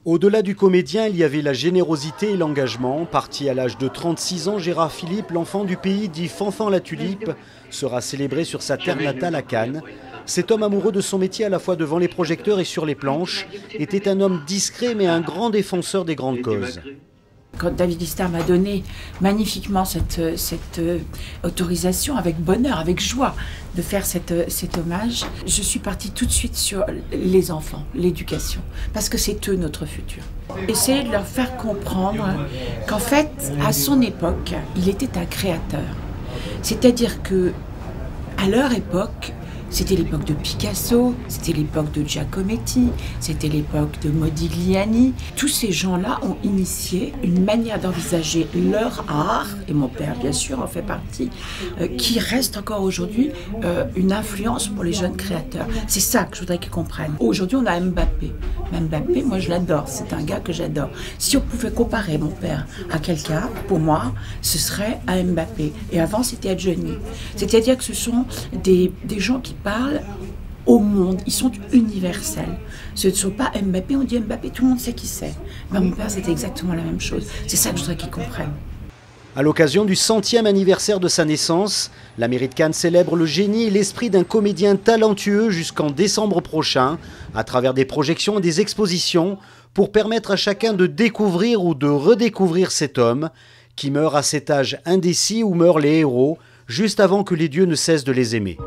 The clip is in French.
Au-delà du comédien, il y avait la générosité et l'engagement. Parti à l'âge de 36 ans, Gérard Philippe, l'enfant du pays dit Fanfan la Tulipe, sera célébré sur sa terre natale à Cannes. Cet homme amoureux de son métier à la fois devant les projecteurs et sur les planches était un homme discret mais un grand défenseur des grandes causes. Quand David Istar m'a donné magnifiquement cette autorisation, avec bonheur, avec joie, de faire cet hommage, je suis partie tout de suite sur les enfants, l'éducation, parce que c'est eux notre futur. Essayer de leur faire comprendre qu'en fait, à son époque, il était un créateur. C'est-à-dire que, à leur époque, c'était l'époque de Picasso, c'était l'époque de Giacometti, c'était l'époque de Modigliani. Tous ces gens-là ont initié une manière d'envisager leur art, et mon père bien sûr en fait partie, qui reste encore aujourd'hui une influence pour les jeunes créateurs. C'est ça que je voudrais qu'ils comprennent. Aujourd'hui on a Mbappé. Mbappé, moi je l'adore, c'est un gars que j'adore. Si on pouvait comparer mon père à quelqu'un, pour moi, ce serait à Mbappé. Et avant c'était à Johnny. C'est-à-dire que ce sont des gens qui parlent au monde, ils sont universels. Ce ne sont pas Mbappé, on dit Mbappé, tout le monde sait qui c'est. Ben, mon père, c'était exactement la même chose. C'est ça que je voudrais qu'ils comprennent. À l'occasion du 100e anniversaire de sa naissance, la mairie de Cannes célèbre le génie et l'esprit d'un comédien talentueux jusqu'en décembre prochain, à travers des projections et des expositions, pour permettre à chacun de découvrir ou de redécouvrir cet homme, qui meurt à cet âge indécis où meurent les héros, juste avant que les dieux ne cessent de les aimer.